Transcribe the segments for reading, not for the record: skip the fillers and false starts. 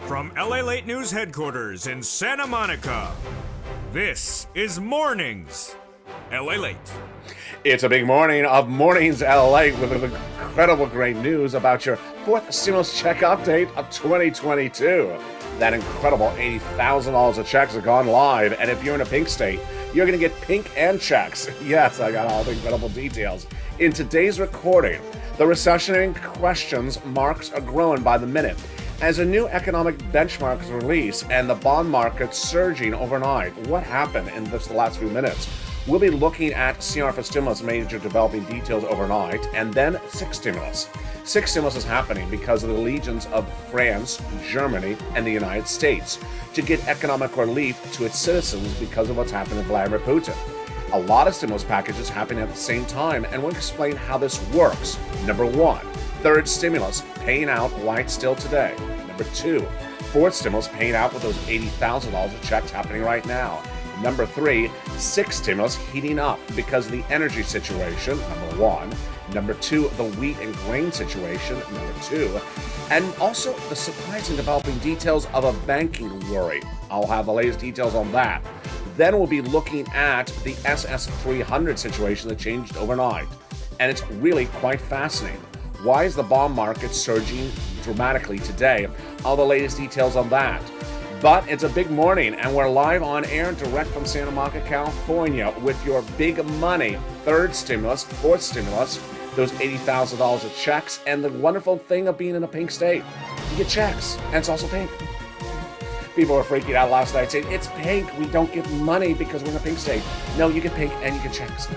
From LALATE News headquarters in Santa Monica, this is Mornings LALATE. It's a big morning of Mornings LA with incredible great news about your fourth stimulus check update of 2022. That incredible $80,000 of checks are gone live, and if you're in a pink state, you're going to get pink and checks. Yes, I got all the incredible details. In today's recording, the recessionary questions marks are growing by the minute as a new economic benchmark is released and the bond market surging overnight. What happened in just the last few minutes? We'll be looking at CR for stimulus major developing details overnight, and then sixth stimulus. Sixth stimulus is happening because of the allegiance of France, Germany, and the United States to get economic relief to its citizens because of what's happening to Vladimir Putin. A lot of stimulus packages happening at the same time, and we'll explain how this works. Number one, third stimulus paying out right still today. Number two, fourth stimulus paying out with those $80,000 of checks happening right now. Number three, sixth stimulus heating up because of the energy situation, number one. Number two, the wheat and grain situation, number two. And also the surprising developing details of a banking worry. I'll have the latest details on that. Then we'll be looking at the SS300 situation that changed overnight. And it's really quite fascinating. Why is the bond market surging dramatically today? All the latest details on that. But it's a big morning, and we're live on air direct from Santa Monica, California with your big money, third stimulus, fourth stimulus, those $80,000 of checks, and the wonderful thing of being in a pink state. You get checks, and it's also pink. People were freaking out last night saying, it's pink, we don't get money because we're in a pink state. No, you get pink and you get checks.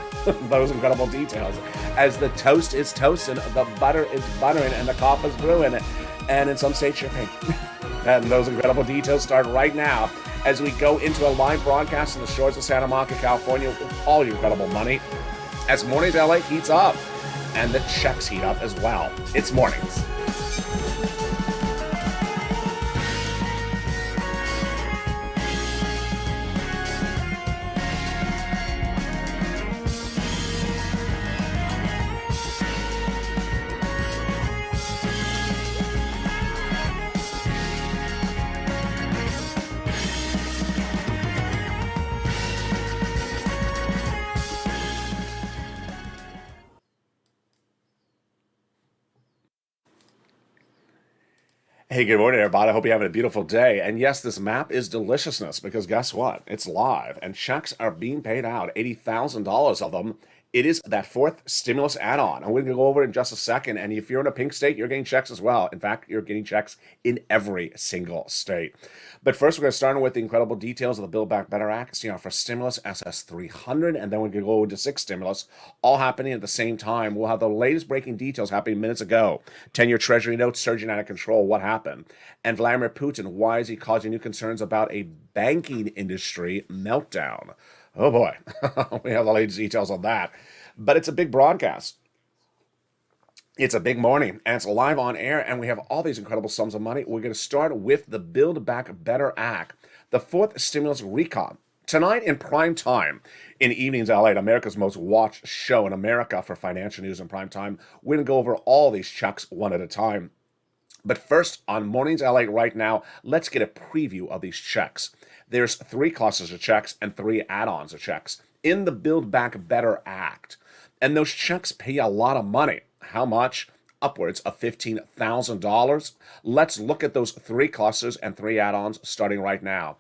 Those incredible details. As the toast is toasting, the butter is buttering, and the coffee is brewing, and in some states you're pink. And those incredible details start right now as we go into a live broadcast on the shores of Santa Monica, California with all your incredible money as Mornings LA heats up and the checks heat up as well. It's Mornings. Hey, good morning, everybody. I hope you're having a beautiful day. And yes, this map is deliciousness because guess what? It's live and checks are being paid out, $80,000 of them. It is that fourth stimulus add-on. I'm going to go over it in just a second. And if you're in a pink state, you're getting checks as well. In fact, you're getting checks in every single state. But first, we're going to start with the incredible details of the Build Back Better Act, CR for stimulus, SS300, and then we're going to go into sixth stimulus, all happening at the same time. We'll have the latest breaking details happening minutes ago. 10-year Treasury notes surging out of control. What happened? And Vladimir Putin, why is he causing new concerns about a banking industry meltdown? Oh boy, we have the latest details on that. But it's a big broadcast. It's a big morning, and it's live on air, and we have all these incredible sums of money. We're going to start with the Build Back Better Act, the fourth stimulus recon. Tonight in prime time, in Evenings LA, America's most watched show in America for financial news in prime time, we're going to go over all these checks one at a time. But first, on Mornings LA right now, let's get a preview of these checks. There's three clusters of checks and three add-ons of checks in the Build Back Better Act. And those checks pay a lot of money. How much? Upwards of $15,000. Let's look at those three clusters and three add-ons starting right now.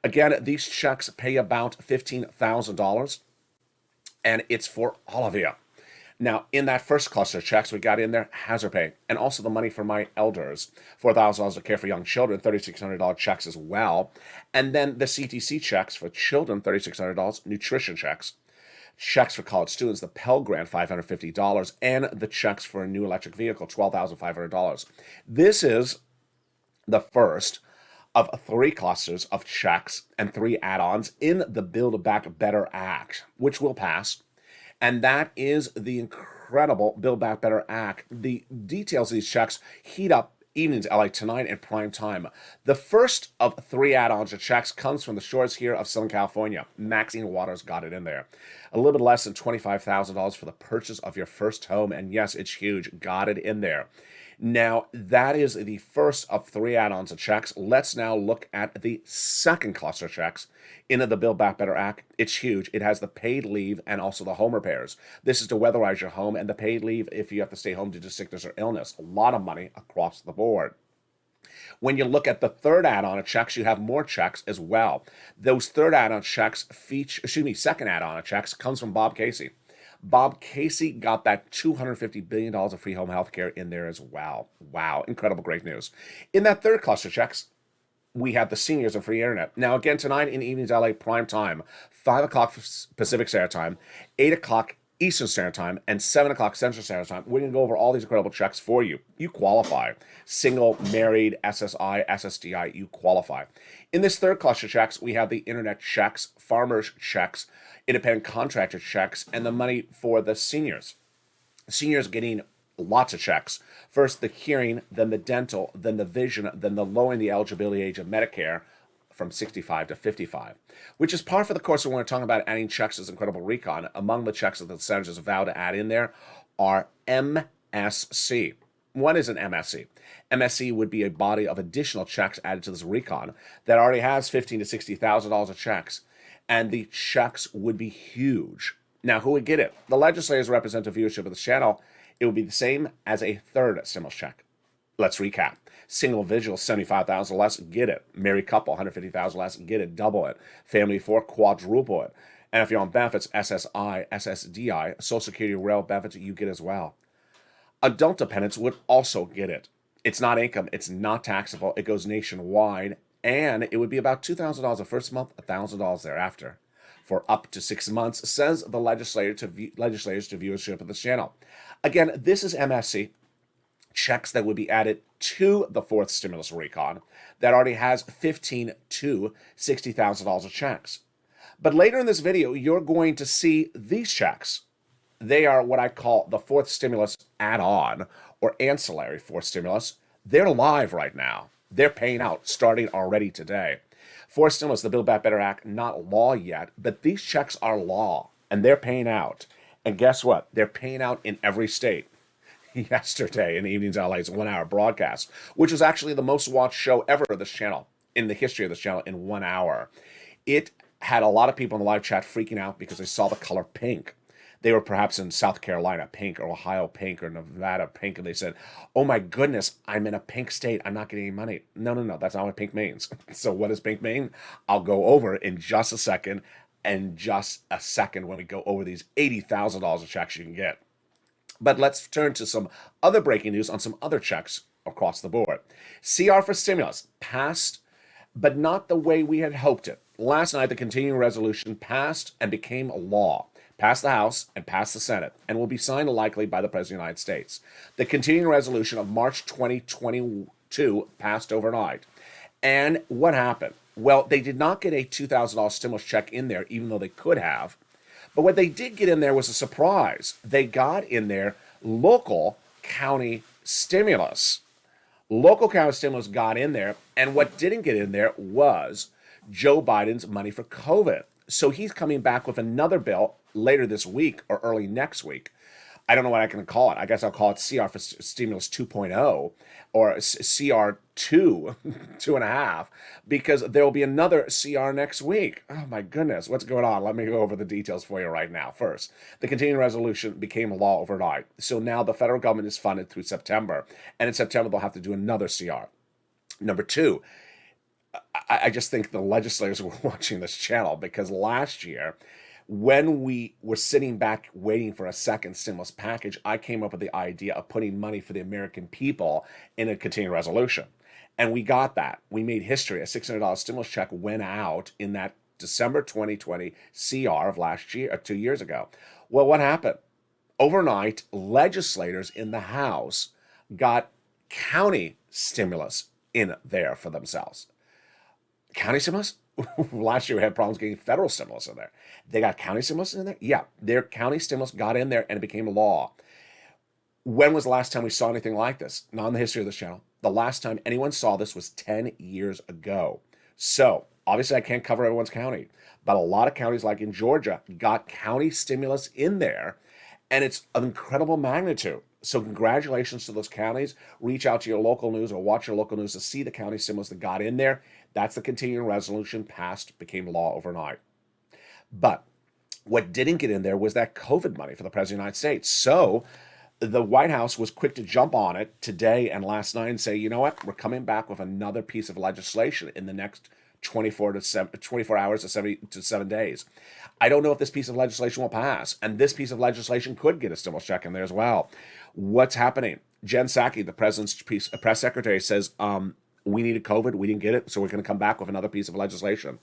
Again, these checks pay about $15,000, and it's for all of you. Now, in that first cluster of checks, we got in there hazard pay and also the money for my elders, $4,000 to care for young children, $3,600 checks as well. And then the CTC checks for children, $3,600, nutrition checks for college students, the Pell Grant, $550, and the checks for a new electric vehicle, $12,500. This is the first of three clusters of checks and three add-ons in the Build Back Better Act, which will pass. And that is the incredible Build Back Better Act. The details of these checks heat up Evenings LA tonight in prime time. The first of three add-ons of checks comes from the shores here of Southern California. Maxine Waters got it in there. A little bit less than $25,000 for the purchase of your first home. And yes, it's huge. Got it in there. Now, that is the first of three add-ons of checks. Let's now look at the second cluster of checks into the Build Back Better Act. It's huge. It has the paid leave and also the home repairs. This is to weatherize your home, and the paid leave if you have to stay home due to sickness or illness. A lot of money across the board. When you look at the third add-on of checks, you have more checks as well. Those third add-on checks second add-on of checks comes from Bob Casey. Bob Casey got that $250 billion of free home health care in there as well. Wow, incredible, great news. In that third cluster of checks, we have the seniors and free internet. Now, again, tonight in Evenings LA prime time, 5 o'clock Pacific Standard Time, 8 o'clock Eastern Standard Time, and 7 o'clock Central Standard Time. We're going to go over all these incredible checks for you. You qualify. Single, married, SSI, SSDI, you qualify. In this third cluster of checks, we have the internet checks, farmers checks, independent contractor checks, and the money for the seniors. Seniors getting lots of checks. First, the hearing, then the dental, then the vision, then the lowering the eligibility age of Medicare from 65 to 55, which is par for the course when we're talking about adding checks as Incredible Recon. Among the checks that the senators have vowed to add in there are MSC. What is an MSC? MSC would be a body of additional checks added to this recon that already has $15,000 to $60,000 of checks, and the checks would be huge. Now, who would get it? The legislators represent the viewership of the channel. It would be the same as a third stimulus check. Let's recap. Single individual, $75,000 less, get it. Married couple, $150,000 less, get it. Double it. Family of four, quadruple it. And if you're on benefits, SSI, SSDI, Social Security rail benefits, you get as well. Adult dependents would also get it. It's not income. It's not taxable. It goes nationwide. And it would be about $2,000 the first month, $1,000 thereafter, for up to 6 months, says the legislators to viewership of this channel. Again, this is MSC. Checks that would be added to the fourth stimulus recon that already has $15,000 to $60,000 of checks. But later in this video, you're going to see these checks. They are what I call the fourth stimulus add-on or ancillary fourth stimulus. They're live right now. They're paying out starting already today. Fourth stimulus, the Build Back Better Act, not law yet, but these checks are law and they're paying out. And guess what? They're paying out in every state. Yesterday in Evenings LA's 1 hour broadcast, which was actually the most watched show ever of this channel, in the history of this channel, in 1 hour. It had a lot of people in the live chat freaking out because they saw the color pink. They were perhaps in South Carolina pink, or Ohio pink, or Nevada pink, and they said, oh my goodness, I'm in a pink state, I'm not getting any money. No, that's not what pink means. So what does pink mean? I'll go over in just a second, when we go over these $80,000 of checks you can get. But let's turn to some other breaking news on some other checks across the board. CR for stimulus passed, but not the way we had hoped it. Last night, the continuing resolution passed and became law. Passed the House and passed the Senate, and will be signed likely by the President of the United States. The continuing resolution of March 2022 passed overnight. And what happened? Well, they did not get a $2,000 stimulus check in there, even though they could have. But what they did get in there was a surprise. They got in there local county stimulus. Local county stimulus got in there, and what didn't get in there was Joe Biden's money for COVID. So he's coming back with another bill later this week or early next week. I don't know what I can call it. I guess I'll call it CR for Stimulus 2.0 or CR 2.5, because there will be another CR next week. Oh my goodness, what's going on? Let me go over the details for you right now. First, the continuing resolution became law overnight. So now the federal government is funded through September, and in September they'll have to do another CR. Number two, I just think the legislators were watching this channel, because last year, when we were sitting back waiting for a second stimulus package, I came up with the idea of putting money for the American people in a continuing resolution. And we got that. We made history. A $600 stimulus check went out in that December 2020 CR of last year, or 2 years ago. Well, what happened? Overnight, legislators in the House got county stimulus in there for themselves. County stimulus? Last year we had problems getting federal stimulus in there. They got county stimulus in there? Yeah, their county stimulus got in there and it became law. When was the last time we saw anything like this? Not in the history of this channel. The last time anyone saw this was 10 years ago. So, obviously I can't cover everyone's county, but a lot of counties, like in Georgia, got county stimulus in there, and it's of incredible magnitude. So congratulations to those counties. Reach out to your local news or watch your local news to see the county stimulus that got in there. That's the continuing resolution passed, became law overnight. But what didn't get in there was that COVID money for the President of the United States. So the White House was quick to jump on it today and last night and say, you know what, we're coming back with another piece of legislation in the next 24 hours to 7 days. I don't know if this piece of legislation will pass, and this piece of legislation could get a stimulus check in there as well. What's happening? Jen Psaki, the president's press secretary, says, we needed COVID, we didn't get it, so we're going to come back with another piece of legislation.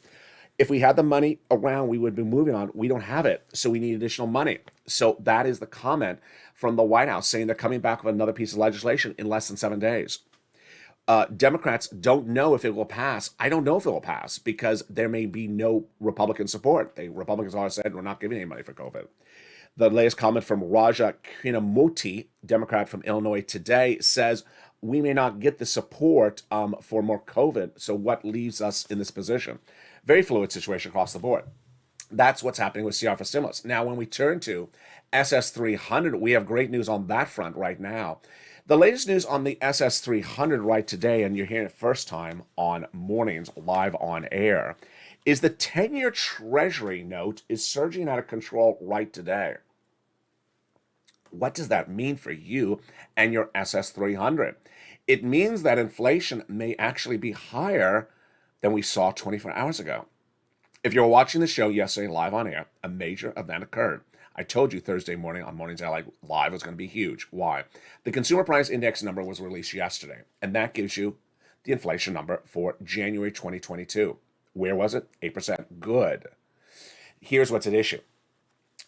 If we had the money around, we would be moving on. We don't have it, so we need additional money. So that is the comment from the White House saying they're coming back with another piece of legislation in less than 7 days. Democrats don't know if it will pass. I don't know if it will pass because there may be no Republican support. The Republicans already said we're not giving any money for COVID. The latest comment from Raja Krishnamurti, Democrat from Illinois today, says we may not get the support for more COVID. So what leaves us in this position? Very fluid situation across the board. That's what's happening with CR for stimulus. Now, when we turn to SS300, we have great news on that front right now. The latest news on the SS300 right today, and you're hearing it first time on Mornings live on air, is the 10-year Treasury note is surging out of control right today. What does that mean for you and your SS300? It means that inflation may actually be higher than we saw 24 hours ago. If you were watching the show yesterday live on air, a major event occurred. I told you Thursday morning on Mornings LA Live was going to be huge. Why? The Consumer Price Index number was released yesterday, and that gives you the inflation number for January 2022. Where was it? 8%. Good. Here's what's at issue.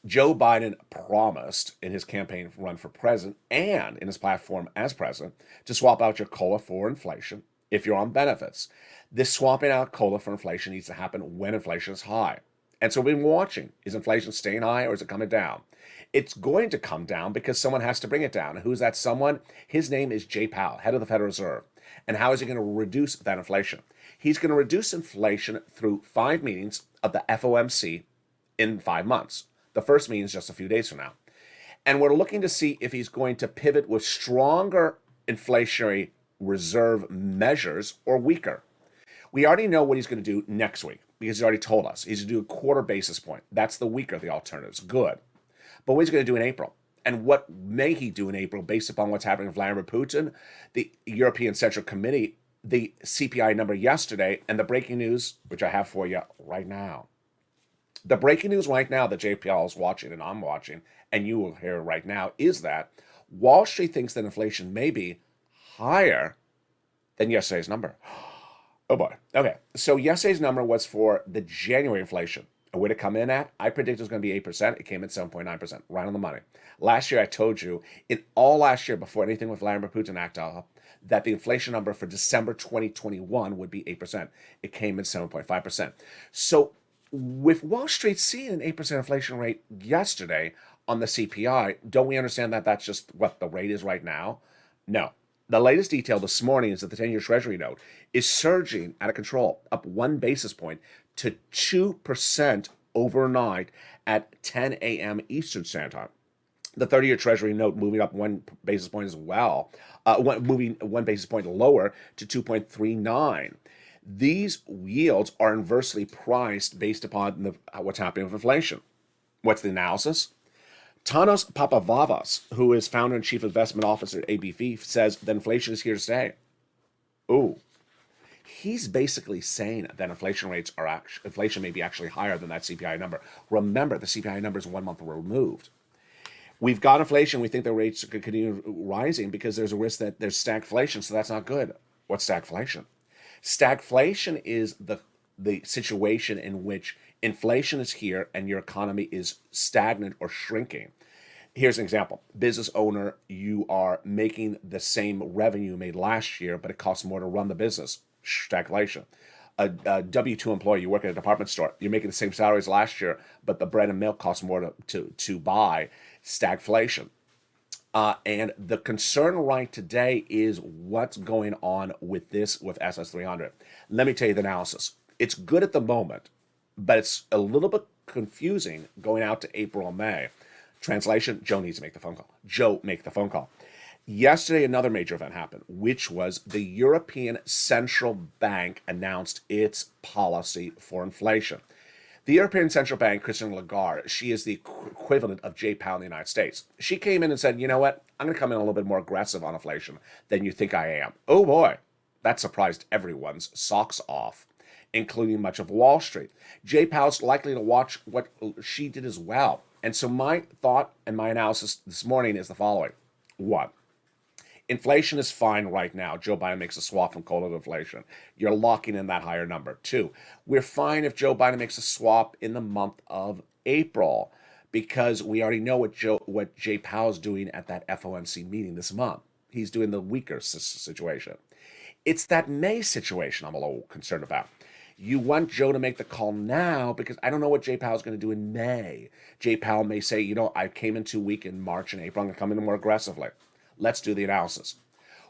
Joe Biden promised in his campaign run for president and in his platform as president to swap out your COLA for inflation if you're on benefits. This swapping out COLA for inflation needs to happen when inflation is high. And so we've been watching. Is inflation staying high or is it coming down? It's going to come down because someone has to bring it down. And who's that someone? His name is Jay Powell, head of the Federal Reserve. And how is he going to reduce that inflation? He's going to reduce inflation through 5 meetings of the FOMC in 5 months. The first meeting is just a few days from now. And we're looking to see if he's going to pivot with stronger inflationary reserve measures or weaker. We already know what he's going to do next week because he's already told us. He's going to do a quarter basis point. That's the weaker of the alternatives. Good. But what is he going to do in April? And what may he do in April based upon what's happening with Vladimir Putin, the European Central Committee, the CPI number yesterday, and the breaking news, which I have for you right now. The breaking news right now that JPL is watching and I'm watching, and you will hear right now, is that Wall Street thinks that inflation may be higher than yesterday's number. Oh boy. Okay. So yesterday's number was for the January inflation. And where to come in at? I predict it was going to be 8%. It came in 7.9%, right on the money. Last year, I told you, in all last year, before anything with Vladimir Putin act up, that the inflation number for December 2021 would be 8%. It came in 7.5%. So with Wall Street seeing an 8% inflation rate yesterday on the CPI, don't we understand that that's just what the rate is right now? No. The latest detail this morning is that the 10-year Treasury note is surging out of control, up 1 basis point to 2% overnight at 10 a.m. Eastern Standard Time. The 30-year Treasury note moving up 1 basis point as well, moving 1 basis point lower to 2.39. These yields are inversely priced based upon what's happening with inflation. What's the analysis? Tanos Papavavas, who is founder and chief investment officer at ABV, says that inflation is here to stay. Ooh. He's basically saying that inflation may be actually higher than that CPI number. Remember, the CPI number is 1 month removed. We've got inflation. We think the rates could continue rising because there's a risk that there's stagflation, so that's not good. What's stagflation? Stagflation is the situation in which inflation is here and your economy is stagnant or shrinking. Here's an example. Business owner, you are making the same revenue you made last year, but it costs more to run the business. Stagflation. A W-2 employee, you work at a department store, you're making the same salaries last year, but the bread and milk costs more to buy. Stagflation. And the concern right today is what's going on with this with SS300. Let me tell you the analysis. It's good at the moment, but it's a little bit confusing going out to April and May. Translation, Joe needs to make the phone call. Joe, make the phone call. Yesterday, another major event happened, which was the European Central Bank announced its policy for inflation. The European Central Bank, Christine Lagarde, she is the equivalent of Jay Powell in the United States. She came in and said, you know what, I'm going to come in a little bit more aggressive on inflation than you think I am. Oh boy, that surprised everyone's socks off, including much of Wall Street. Jay Powell's likely to watch what she did as well. And so my thought and my analysis this morning is the following. 1. Inflation is fine right now. Joe Biden makes a swap from cola to inflation. You're locking in that higher number. 2, we're fine if Joe Biden makes a swap in the month of April because we already know what Jay Powell's doing at that FOMC meeting this month. He's doing the weaker situation. It's that May situation I'm a little concerned about. You want Joe to make the call now because I don't know what Jay Powell's going to do in May. Jay Powell may say, you know, I came in too weak in March and April. I'm going to come in more aggressively. Let's do the analysis.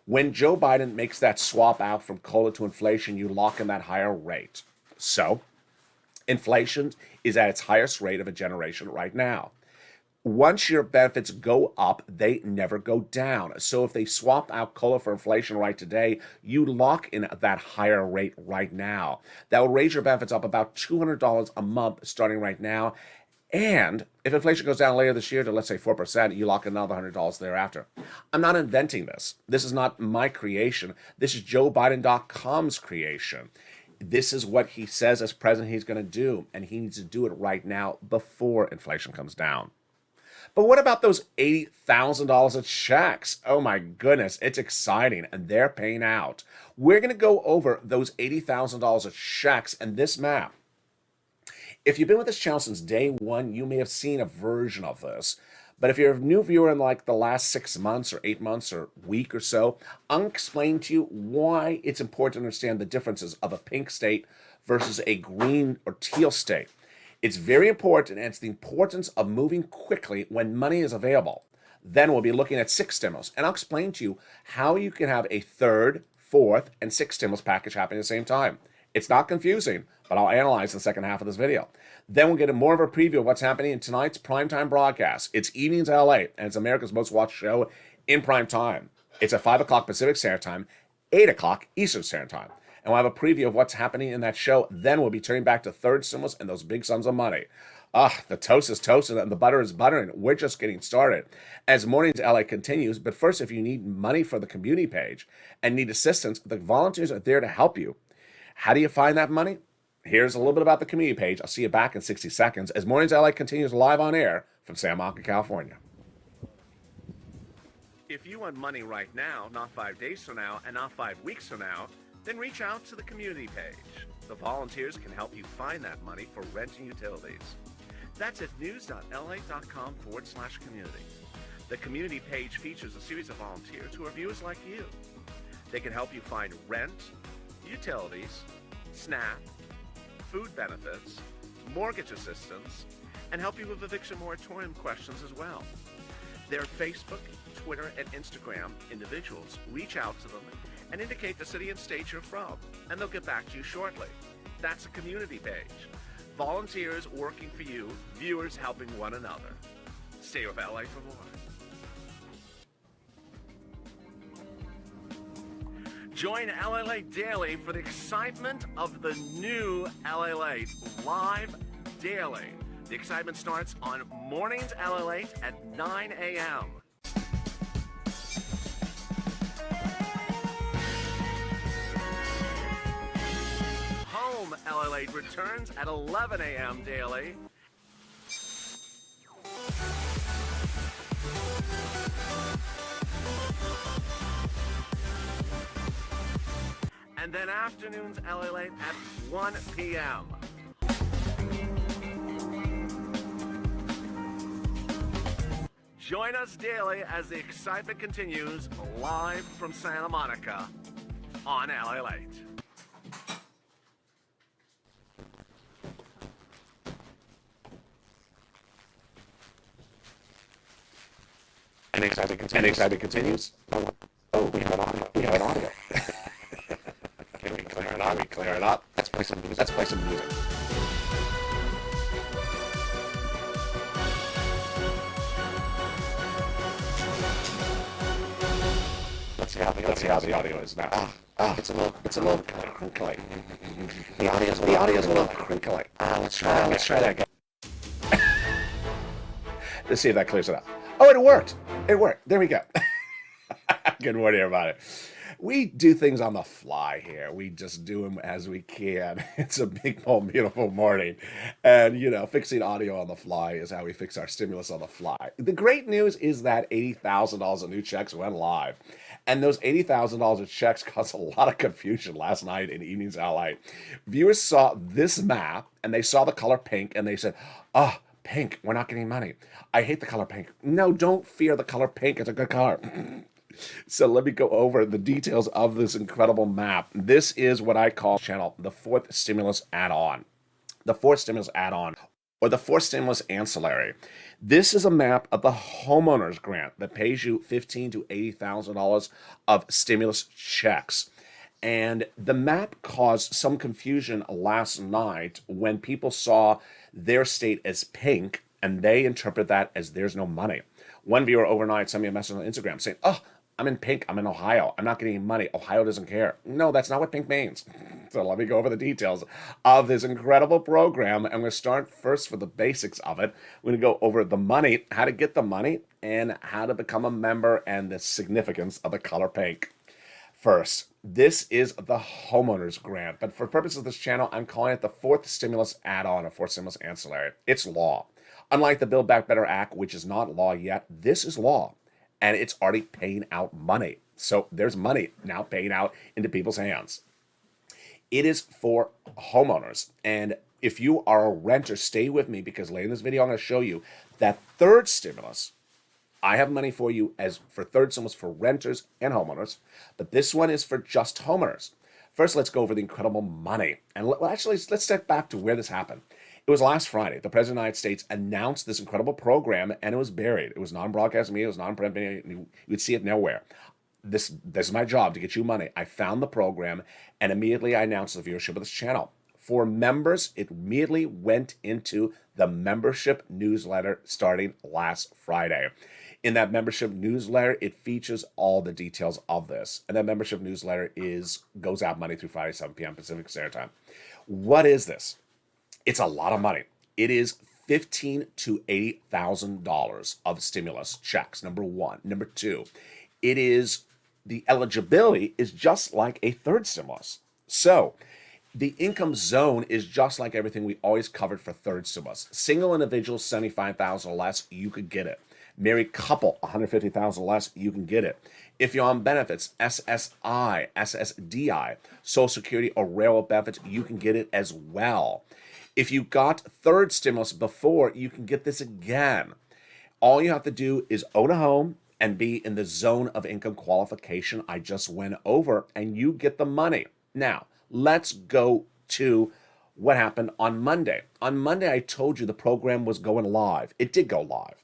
When Joe Biden makes that swap out from COLA to inflation, you lock in that higher rate. So inflation is at its highest rate of a generation right now. Once your benefits go up, they never go down. So if they swap out COLA for inflation right today, you lock in that higher rate right now. That will raise your benefits up about $200 a month starting right now. And if inflation goes down later this year to, let's say, 4%, you lock in another $100 thereafter. I'm not inventing this. This is not my creation. This is JoeBiden.com's creation. This is what he says as president he's going to do, and he needs to do it right now before inflation comes down. But what about those $80,000 of checks? Oh my goodness, it's exciting, and they're paying out. We're going to go over those $80,000 of checks and this map. If you've been with this channel since day one, you may have seen a version of this. But if you're a new viewer in like the last 6 months or 8 months or week or so, I'll explain to you why it's important to understand the differences of a pink state versus a green or teal state. It's very important, and it's the importance of moving quickly when money is available. Then we'll be looking at 6 stimulus, and I'll explain to you how you can have a 3rd, 4th, and 6th stimulus package happening at the same time. It's not confusing, but I'll analyze the second half of this video. Then we'll get more of a preview of what's happening in tonight's primetime broadcast. It's Evenings LA, and it's America's most watched show in prime time. It's at 5 o'clock Pacific Standard Time, 8 o'clock Eastern Standard Time. And we'll have a preview of what's happening in that show. Then we'll be turning back to 3rd stimulus and those big sums of money. The toast is toasted and the butter is buttering. We're just getting started. As Mornings LA continues, but first, if you need money for the community page and need assistance, the volunteers are there to help you. How do you find that money? Here's a little bit about the community page. I'll see you back in 60 seconds as Mornings LA continues live on air from Santa Monica, California. If you want money right now, not 5 days from now, and not 5 weeks from now, then reach out to the community page. The volunteers can help you find that money for rent and utilities. That's at news.la.com/community. The community page features a series of volunteers who are viewers like you. They can help you find rent, utilities, SNAP, food benefits, mortgage assistance, and help you with eviction moratorium questions as well. Their Facebook, Twitter, and Instagram individuals reach out to them and indicate the city and state you're from, and they'll get back to you shortly. That's a community page. Volunteers working for you, viewers helping one another. Stay with LA for more. Join LALATE Daily for the excitement of the new LALATE live daily. The excitement starts on Mornings LALATE at 9 a.m. Home LALATE returns at 11 a.m. daily. And then afternoons LALATE at 1 p.m. Join us daily as the excitement continues live from Santa Monica on LALATE. And excitement continues. Oh, we have an audio. We have an audio. Can we clear it up? Clear it up. Let's play some music. Let's see how the audio is now. It's a little crinkly. The audio's a little crinkly. Let's try that again. Let's see if that clears it up. Oh, it worked. There we go. Good morning, everybody. We do things on the fly here. We just do them as we can. It's a big, bold, beautiful morning. And, fixing audio on the fly is how we fix our stimulus on the fly. The great news is that $80,000 of new checks went live. And those $80,000 of checks caused a lot of confusion last night in Evenings LALATE. Viewers saw this map, and they saw the color pink, and they said, pink, we're not getting money. I hate the color pink. No, don't fear the color pink. It's a good color. So let me go over the details of this incredible map. This is what I call channel the fourth stimulus add-on. The fourth stimulus add-on, or the fourth stimulus ancillary. This is a map of the homeowners grant that pays you $15,000 to $80,000 of stimulus checks. And the map caused some confusion last night when people saw their state as pink, and they interpret that as there's no money. One viewer overnight sent me a message on Instagram saying, I'm in pink, I'm in Ohio, I'm not getting any money, Ohio doesn't care. No, that's not what pink means. So let me go over the details of this incredible program. I'm going to start first with the basics of it. We're going to go over the money, how to get the money, and how to become a member, and the significance of the color pink. First, this is the homeowners grant, but for purposes of this channel, I'm calling it the fourth stimulus add-on or fourth stimulus ancillary. It's law. Unlike the Build Back Better Act, which is not law yet, this is law. And it's already paying out money. So there's money now paying out into people's hands. It is for homeowners. And if you are a renter, stay with me, because later in this video, I'm going to show you that third stimulus. I have money for you as for third stimulus for renters and homeowners, but this one is for just homeowners. First, let's go over the incredible money. And let's step back to where this happened. It was last Friday. The President of the United States announced this incredible program, and it was buried. It was non-broadcast media. It was non-print media. You would see it nowhere. This is my job, to get you money. I found the program, and immediately I announced the viewership of this channel. For members, it immediately went into the membership newsletter starting last Friday. In that membership newsletter, it features all the details of this. And that membership newsletter goes out Monday through Friday, 7 p.m. Pacific Standard Time. What is this? It's a lot of money. It is $15,000 to $80,000 of stimulus checks, number one. Number two, the eligibility is just like a third stimulus. So the income zone is just like everything we always covered for third stimulus. Single individuals, $75,000 or less, you could get it. Married couple, $150,000 less, you can get it. If you're on benefits, SSI, SSDI, Social Security or railroad benefits, you can get it as well. If you got third stimulus before, you can get this again. All you have to do is own a home and be in the zone of income qualification I just went over, and you get the money. Now, let's go to what happened on Monday. On Monday, I told you the program was going live. It did go live.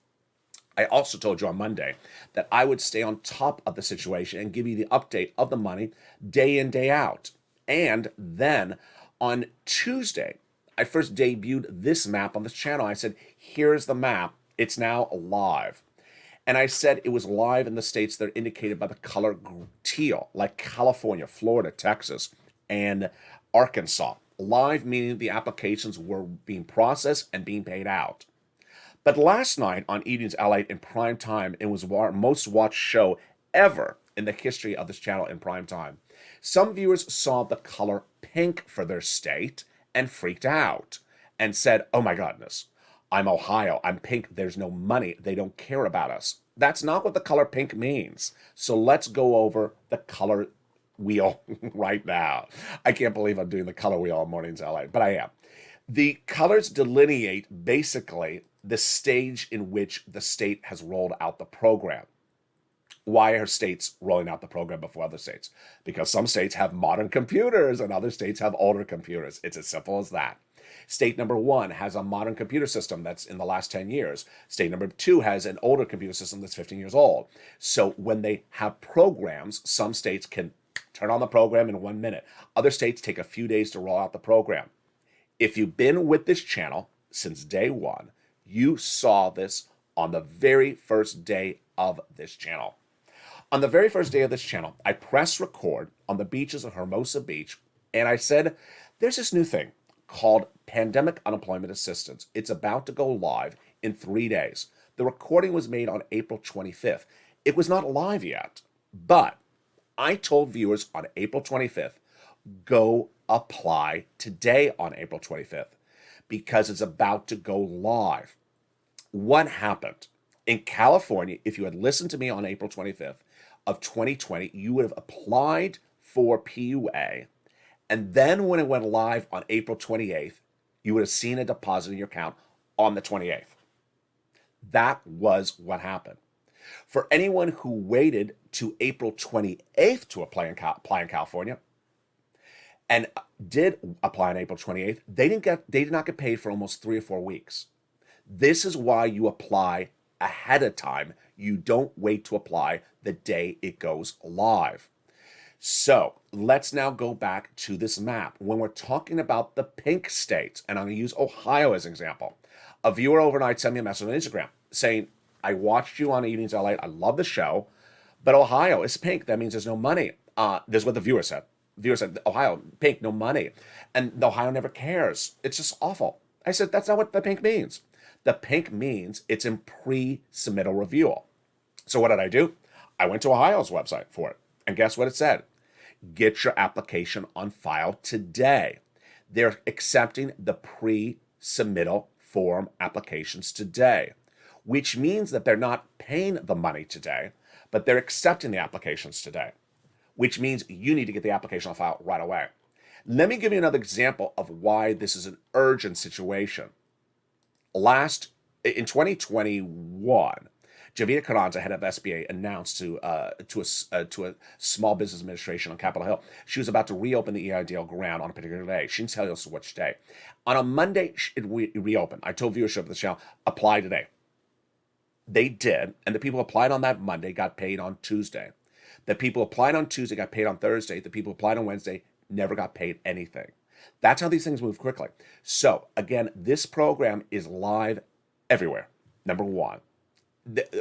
I also told you on Monday that I would stay on top of the situation and give you the update of the money day in, day out. And then on Tuesday, I first debuted this map on this channel. I said, here's the map. It's now live. And I said it was live in the states that are indicated by the color teal, like California, Florida, Texas, and Arkansas. Live meaning the applications were being processed and being paid out. But last night on Evenings LALATE in prime time, it was our most watched show ever in the history of this channel in prime time. Some viewers saw the color pink for their state and freaked out and said, oh my goodness, I'm Ohio, I'm pink, there's no money, they don't care about us. That's not what the color pink means. So let's go over the color wheel right now. I can't believe I'm doing the color wheel on Mornings LA, but I am. The colors delineate basically the stage in which the state has rolled out the program. Why are states rolling out the program before other states? Because some states have modern computers and other states have older computers. It's as simple as that. State number 1 has a modern computer system that's in the last 10 years. State number 2 has an older computer system that's 15 years old. So when they have programs, some states can turn on the program in 1 minute. Other states take a few days to roll out the program. If you've been with this channel since day one, you saw this on the very first day of this channel. On the very first day of this channel, I pressed record on the beaches of Hermosa Beach, and I said, there's this new thing called Pandemic Unemployment Assistance. It's about to go live in 3 days. The recording was made on April 25th. It was not live yet, but I told viewers on April 25th, go apply today on April 25th because it's about to go live. What happened? In California, if you had listened to me on April 25th of 2020, you would have applied for PUA. And then when it went live on April 28th, you would have seen a deposit in your account on the 28th. That was what happened. For anyone who waited to April 28th to apply in California and did apply on April 28th, they did not get paid for almost 3 or 4 weeks. This is why you apply ahead of time. You don't wait to apply the day it goes live. So let's now go back to this map. When we're talking about the pink states, and I'm going to use Ohio as an example, a viewer overnight sent me a message on Instagram saying, I watched you on Evenings LA. I love the show, but Ohio is pink. That means there's no money. This is what the viewer said. The viewer said, Ohio, pink, no money. And Ohio never cares. It's just awful. I said, that's not what the pink means. The pink means it's in pre-submittal review. So what did I do? I went to Ohio's website for it. And guess what it said? Get your application on file today. They're accepting the pre-submittal form applications today, which means that they're not paying the money today, but they're accepting the applications today, which means you need to get the application on file right away. Let me give you another example of why this is an urgent situation. In 2021, Javita Carranza, head of SBA, announced to a small business administration on Capitol Hill she was about to reopen the EIDL ground on a particular day. She didn't tell us which day. On a Monday, it reopened. I told viewership of the channel, apply today. They did, and the people who applied on that Monday got paid on Tuesday. The people who applied on Tuesday got paid on Thursday. The people who applied on Wednesday never got paid anything. That's how these things move quickly. So, again, this program is live everywhere, number one.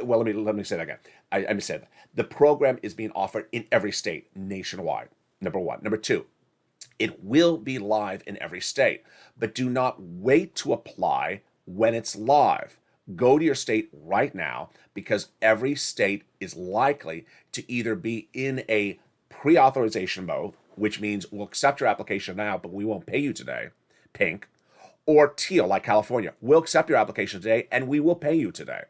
Well, let me say that again. I said that. The program is being offered in every state nationwide, number one. Number two, it will be live in every state, but do not wait to apply when it's live. Go to your state right now because every state is likely to either be in a pre-authorization mode, which means we'll accept your application now, but we won't pay you today, pink, or teal, like California. We'll accept your application today, and we will pay you today.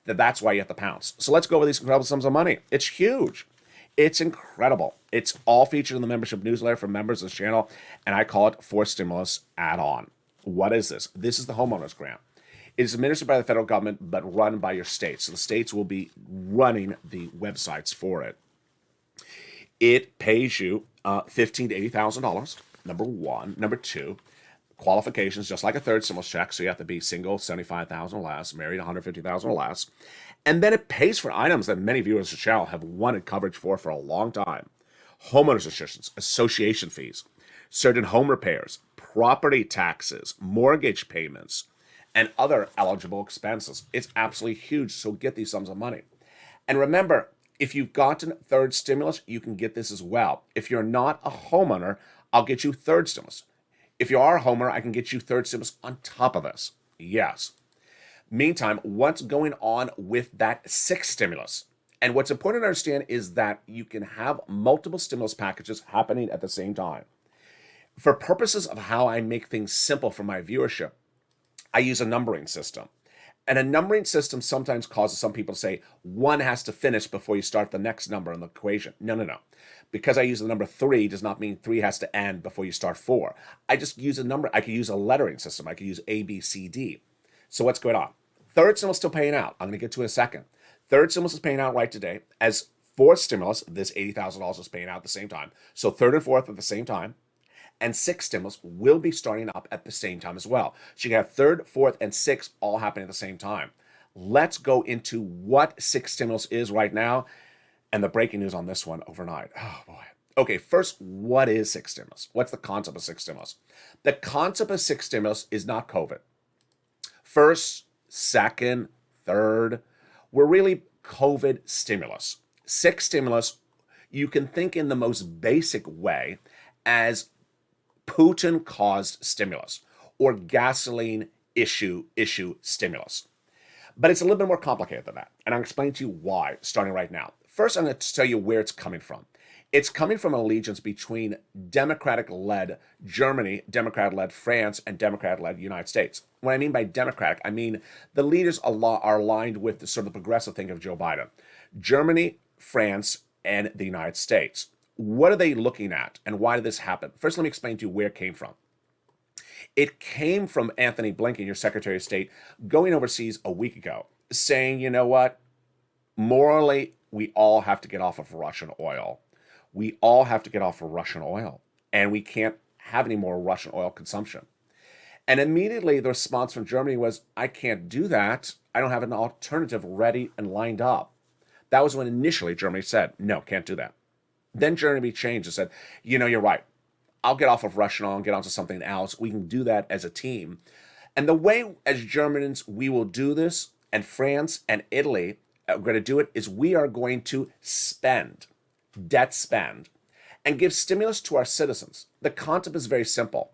That's why you have to pounce. So let's go over these incredible sums of money. It's huge. It's incredible. It's all featured in the membership newsletter for members of this channel, and I call it Forced Stimulus Add-on. What is this? This is the homeowners grant. It is administered by the federal government, but run by your states. So the states will be running the websites for it. It pays you $15,000 to $80,000, number one. Number two, qualifications, just like a third stimulus check. So you have to be single, $75,000 or less, married, $150,000 or less. And then it pays for items that many viewers of the channel have wanted coverage for a long time. Homeowners assistance, association fees, certain home repairs, property taxes, mortgage payments, and other eligible expenses. It's absolutely huge, so get these sums of money. And remember, if you've gotten third stimulus, you can get this as well. If you're not a homeowner, I'll get you third stimulus. If you are a homeowner, I can get you third stimulus on top of this. Yes. Meantime, what's going on with that sixth stimulus? And what's important to understand is that you can have multiple stimulus packages happening at the same time. For purposes of how I make things simple for my viewership, I use a numbering system. And a numbering system sometimes causes some people to say, one has to finish before you start the next number in the equation. No. Because I use the number 3 does not mean 3 has to end before you start 4. I just use a number. I could use a lettering system. I could use A, B, C, D. So what's going on? Third stimulus still paying out. I'm going to get to it in a second. Third stimulus is paying out right today. As fourth stimulus, this $80,000 is paying out at the same time. So third and fourth at the same time. And sixth stimulus will be starting up at the same time as well. So you can have third, fourth, and sixth all happening at the same time. Let's go into what sixth stimulus is right now and the breaking news on this one overnight. Oh, boy. Okay, first, what is sixth stimulus? What's the concept of sixth stimulus? The concept of sixth stimulus is not COVID. First, second, third, we're really COVID stimulus. Six stimulus, you can think in the most basic way as Putin caused stimulus or gasoline issue stimulus. But it's a little bit more complicated than that. And I'll explain to you why, starting right now. First, I'm going to tell you where it's coming from. It's coming from an allegiance between Democratic-led Germany, Democrat-led France, and Democrat-led United States. What I mean by Democratic, I mean the leaders are aligned with the sort of progressive thinking of Joe Biden. Germany, France, and the United States. What are they looking at, and why did this happen? First, let me explain to you where it came from. It came from Anthony Blinken, your Secretary of State, going overseas a week ago, saying, you know what? Morally, we all have to get off of Russian oil. We all have to get off of Russian oil, and we can't have any more Russian oil consumption. And immediately the response from Germany was, I can't do that. I don't have an alternative ready and lined up. That was when initially Germany said, no, can't do that. Then Germany changed and said, you know, you're right. I'll get off of Russian oil and get onto something else. We can do that as a team. And the way as Germans we will do this, and France and Italy are going to do it, is we are going to spend, debt spend, and give stimulus to our citizens. The concept is very simple,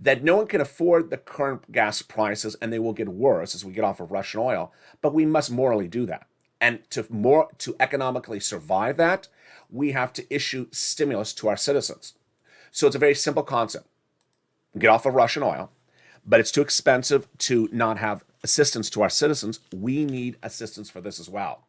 that no one can afford the current gas prices and they will get worse as we get off of Russian oil, but we must morally do that. And to economically survive that, we have to issue stimulus to our citizens. So it's a very simple concept. Get off of Russian oil, but it's too expensive to not have assistance to our citizens. We need assistance for this as well.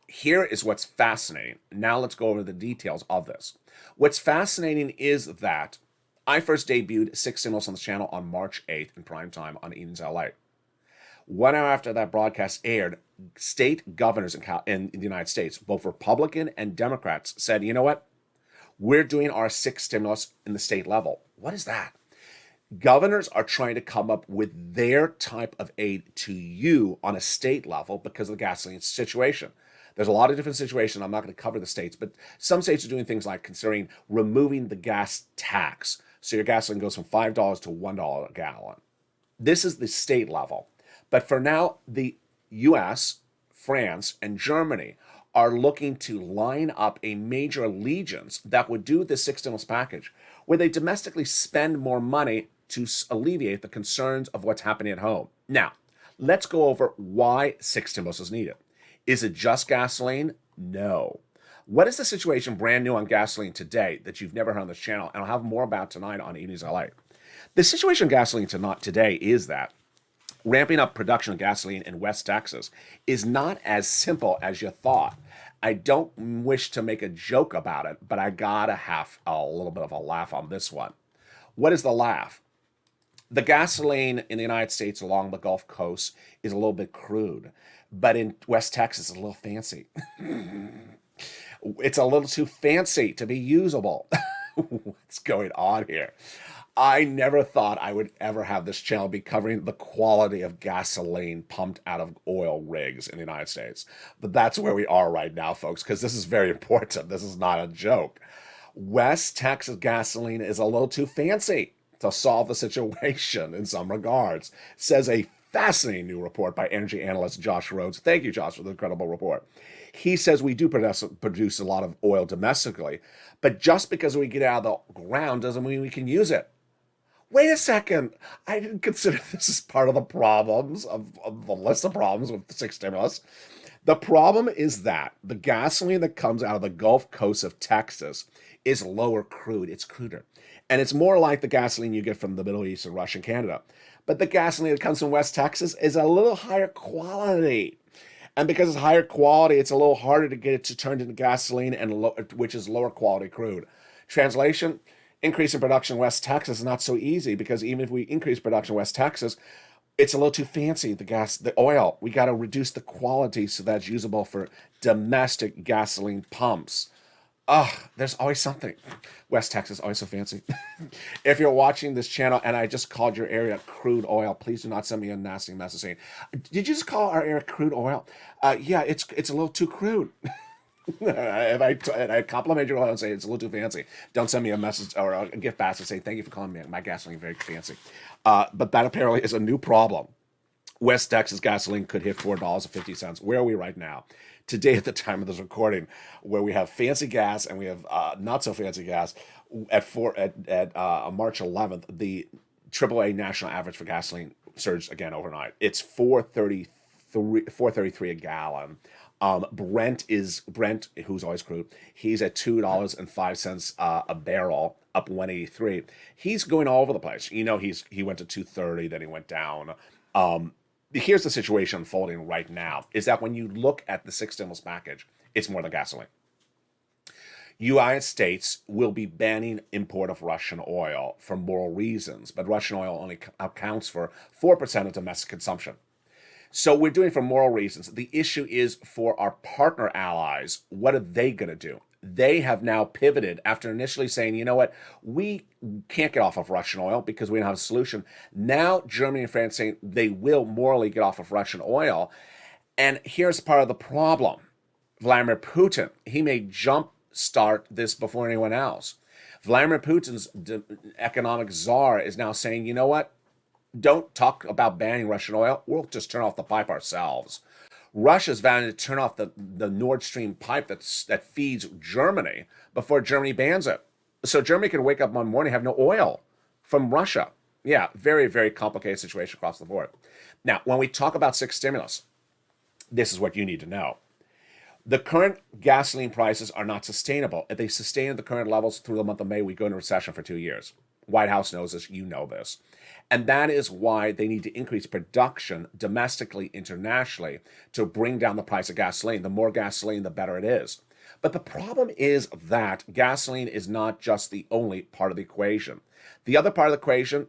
Here is what's fascinating. Now let's go over the details of this. What's fascinating is that I first debuted Six Stimulus on the channel on March 8th in prime time on Eden's LA. 1 hour after that broadcast aired, state governors in the United States, both Republican and Democrats, said, you know what? We're doing our six stimulus in the state level. What is that? Governors are trying to come up with their type of aid to you on a state level because of the gasoline situation. There's a lot of different situations. I'm not going to cover the states, but some states are doing things like considering removing the gas tax. So your gasoline goes from $5 to $1 a gallon. This is the state level. But for now, the US, France, and Germany are looking to line up a major allegiance that would do the six stimulus package, where they domestically spend more money to alleviate the concerns of what's happening at home. Now, let's go over why six stimulus is needed. Is it just gasoline? No. What is the situation brand new on gasoline today that you've never heard on this channel? And I'll have more about tonight on Eden's LA. The situation on gasoline today is that ramping up production of gasoline in West Texas is not as simple as you thought. I don't wish to make a joke about it, but I gotta have a little bit of a laugh on this one. What is the laugh? The gasoline in the United States along the Gulf Coast is a little bit crude, but in West Texas, it's a little fancy. It's a little too fancy to be usable. What's going on here? I never thought I would ever have this channel be covering the quality of gasoline pumped out of oil rigs in the United States. But that's where we are right now, folks, because this is very important. This is not a joke. West Texas gasoline is a little too fancy to solve the situation in some regards, says a fascinating new report by energy analyst Josh Rhodes. Thank you, Josh, for the incredible report. He says we do produce a lot of oil domestically, but just because we get it out of the ground doesn't mean we can use it. Wait a second. I didn't consider this as part of the problems of the list of problems with the six stimulus. The problem is that the gasoline that comes out of the Gulf Coast of Texas is lower crude. It's cruder. And it's more like the gasoline you get from the Middle East and Russia and Canada. But the gasoline that comes from West Texas is a little higher quality. And because it's higher quality, it's a little harder to get it to turn into gasoline, which is lower quality crude. Translation, increase in production in West Texas is not so easy, because even if we increase production in West Texas, it's a little too fancy, the oil. We got to reduce the quality so that's usable for domestic gasoline pumps. There's always something. West Texas, always so fancy. If you're watching this channel and I just called your area crude oil, please do not send me a nasty message saying, did you just call our area crude oil? Yeah, it's a little too crude. If I compliment your oil and say it's a little too fancy, don't send me a message or a gift basket saying, thank you for calling me. My gasoline very fancy. But that apparently is a new problem. West Texas gasoline could hit $4.50. Where are we right now? today at the time of this recording, where we have fancy gas and we have not so fancy gas, at March 11th, the AAA national average for gasoline surged again overnight. It's 433 a gallon. Brent, who's always crude, he's at $2.05 a barrel, up 183. He's going all over the place. He went to 230, then he went down. Here's the situation unfolding right now: is that when you look at the sixth stimulus package, it's more than gasoline. United States will be banning import of Russian oil for moral reasons, but Russian oil only accounts for 4% of domestic consumption. So we're doing it for moral reasons. The issue is for our partner allies. What are they going to do? They have now pivoted after initially saying, you know what, we can't get off of Russian oil because we don't have a solution. Now Germany and France saying they will morally get off of Russian oil. And here's part of the problem. Vladimir Putin, he may jumpstart this before anyone else. Vladimir Putin's economic czar is now saying, you know what? Don't talk about banning Russian oil. We'll just turn off the pipe ourselves. Russia's vowing to turn off the Nord Stream pipe that feeds Germany before Germany bans it. So Germany can wake up one morning and have no oil from Russia. Yeah, very, very complicated situation across the board. Now, when we talk about sixth stimulus, this is what you need to know. The current gasoline prices are not sustainable. If they sustain at the current levels through the month of May, we go into recession for 2 years. White House knows this, you know this. And that is why they need to increase production domestically, internationally, to bring down the price of gasoline. The more gasoline, the better it is. But the problem is that gasoline is not just the only part of the equation. The other part of the equation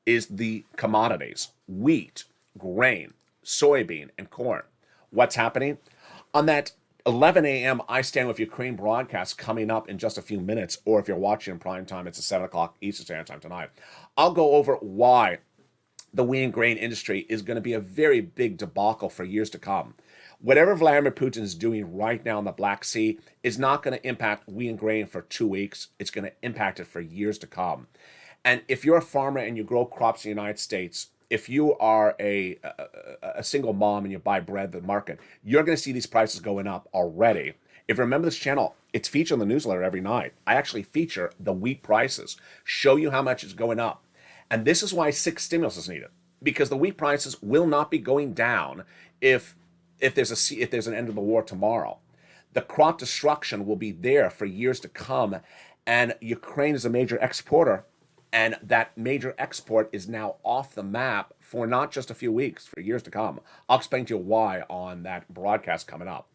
is the commodities: wheat, grain, soybean, and corn. What's happening? On that 11 a.m. I Stand With Ukraine broadcast coming up in just a few minutes, or if you're watching in prime time, it's at 7 o'clock Eastern Standard Time tonight. I'll go over why the wheat and grain industry is going to be a very big debacle for years to come. Whatever Vladimir Putin is doing right now in the Black Sea is not going to impact wheat and grain for 2 weeks. It's going to impact it for years to come. And if you're a farmer and you grow crops in the United States, if you are a single mom and you buy bread at the market, you're going to see these prices going up already. If you remember this channel, it's featured in the newsletter every night. I actually feature the wheat prices, show you how much it's going up. And this is why sixth stimulus is needed, because the wheat prices will not be going down if there's an end of the war tomorrow. The crop destruction will be there for years to come, and Ukraine is a major exporter. And that major export is now off the map for not just a few weeks, for years to come. I'll explain to you why on that broadcast coming up.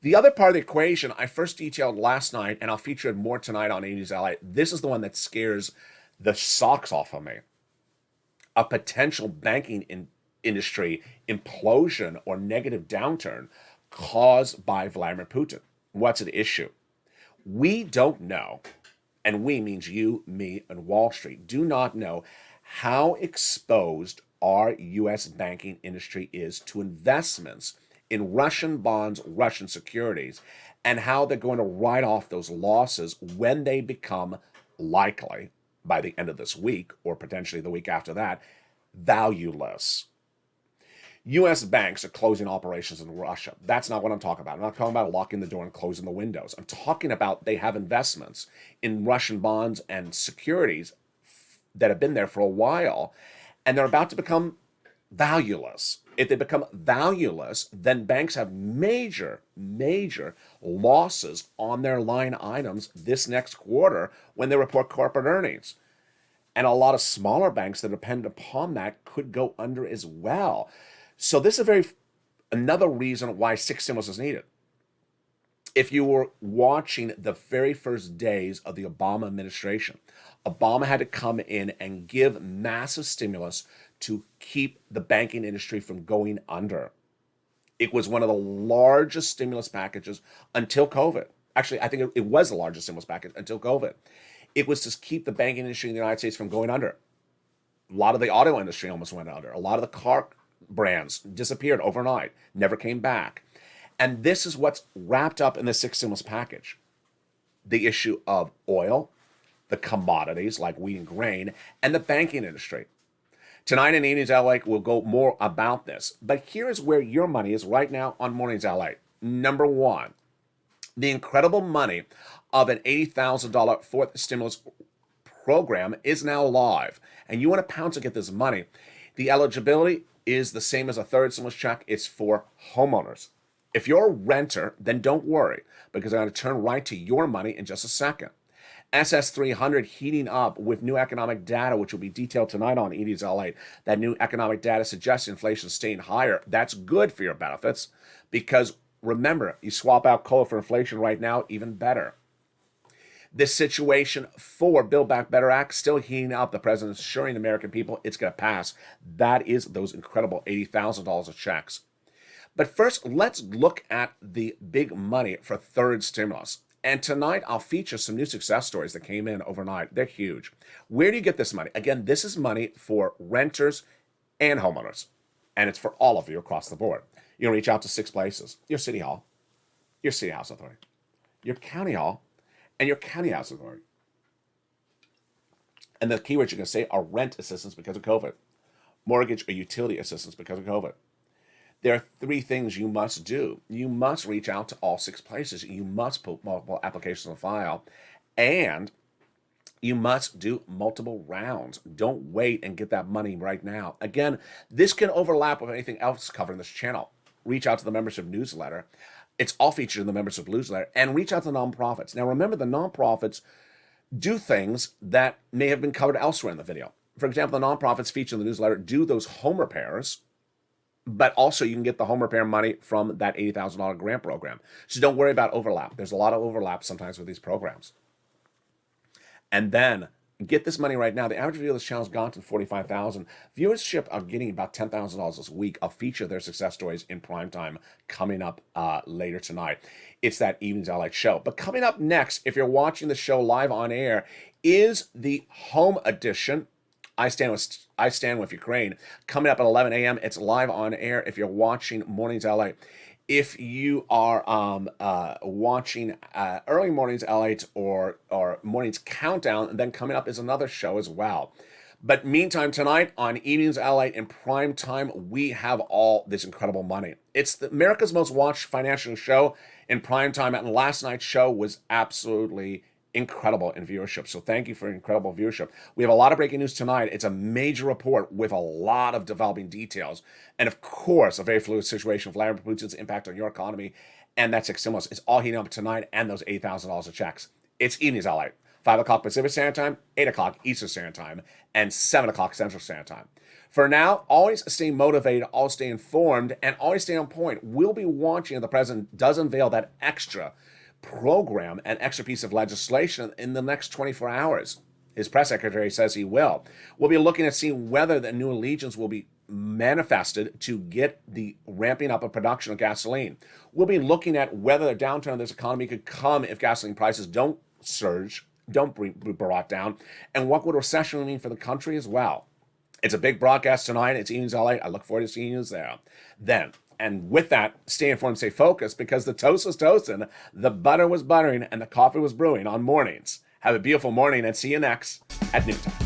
The other part of the equation I first detailed last night, and I'll feature it more tonight on 80s LA. This is the one that scares the socks off of me. A potential banking industry implosion or negative downturn caused by Vladimir Putin. What's at issue? We don't know. And we means you, me, and Wall Street, do not know how exposed our U.S. banking industry is to investments in Russian bonds, Russian securities, and how they're going to write off those losses when they become likely, by the end of this week, or potentially the week after that, valueless. U.S. banks are closing operations in Russia. That's not what I'm talking about. I'm not talking about locking the door and closing the windows. I'm talking about they have investments in Russian bonds and securities that have been there for a while, and they're about to become valueless. If they become valueless, then banks have major, major losses on their line items this next quarter when they report corporate earnings. And a lot of smaller banks that depend upon that could go under as well. So this is another reason why sixth stimulus is needed. If you were watching the very first days of the Obama administration, Obama had to come in and give massive stimulus to keep the banking industry from going under. It was one of the largest stimulus packages until COVID. Actually, I think it was the largest stimulus package until COVID. It was to keep the banking industry in the United States from going under. A lot of the auto industry almost went under. A lot of the car brands disappeared overnight, never came back. And this is what's wrapped up in the sixth stimulus package. The issue of oil, the commodities like wheat and grain, and the banking industry. Tonight in Evenings LA, we'll go more about this. But here is where your money is right now on Mornings LA. Number one, the incredible money of an $80,000 fourth stimulus program is now live, and you want to pounce to get this money. The eligibility is the same as a third stimulus check. It's for homeowners. If you're a renter, then don't worry, because I'm going to turn right to your money in just a second. SS300 heating up with new economic data, which will be detailed tonight on ED's LALATE. That new economic data suggests inflation staying higher. That's good for your benefits, because remember, you swap out COLA for inflation right now, even better. This situation for Build Back Better Act still heating up. The president assuring the American people it's going to pass. That is those incredible $80,000 of checks. But first, let's look at the big money for third stimulus. And tonight, I'll feature some new success stories that came in overnight. They're huge. Where do you get this money? Again, this is money for renters and homeowners. And it's for all of you across the board. You'll reach out to 6 places: your city hall, your city house authority, your county hall, and your county house authority. And the keywords you're going to say are rent assistance because of COVID, mortgage or utility assistance because of COVID. There are 3 things you must do. You must reach out to all 6 places. You must put multiple applications on the file, and you must do multiple rounds. Don't wait and get that money right now. Again, this can overlap with anything else covered in this channel. Reach out to the membership newsletter. It's all featured in the membership newsletter. And reach out to nonprofits. Now, remember, the nonprofits do things that may have been covered elsewhere in the video. For example, the nonprofits featured in the newsletter do those home repairs, but also you can get the home repair money from that $80,000 grant program. So don't worry about overlap. There's a lot of overlap sometimes with these programs. And then get this money right now. The average view of this channel has gone to 45,000. Viewership are getting about $10,000 this week. I'll feature their success stories in prime time coming up later tonight. It's that Evening's LALATE show. But coming up next, if you're watching the show live on air, is the home edition. I Stand with Ukraine. Coming up at 11 a.m. It's live on air if you're watching Mornings LA. If you are watching Early Mornings LA or Mornings Countdown, then coming up is another show as well. But meantime, tonight on Evenings LA in prime time, we have all this incredible money. It's America's most watched financial show in prime time, and last night's show was absolutely incredible in viewership. So thank you for incredible viewership. We have a lot of breaking news tonight. It's a major report with a lot of developing details. And of course, a very fluid situation with Vladimir Putin's impact on your economy. And that 6 stimulus. It's all heating up tonight, and those $8,000 of checks. It's Evenings LA. 5 o'clock Pacific Standard Time, 8 o'clock Eastern Standard Time, and 7 o'clock Central Standard Time. For now, always stay motivated, always stay informed, and always stay on point. We'll be watching if the president does unveil that extra program, an extra piece of legislation in the next 24 hours. His press secretary says he will. We'll be looking at seeing whether the new allegiance will be manifested to get the ramping up of production of gasoline. We'll be looking at whether the downturn of this economy could come if gasoline prices don't surge, don't be brought down, and what would a recession mean for the country as well. It's a big broadcast tonight. It's Evenings LA. I look forward to seeing you there. Then, and with that, stay informed, stay focused, because the toast was toasting, the butter was buttering, and the coffee was brewing on Mornings. Have a beautiful morning, and see you next at noontime.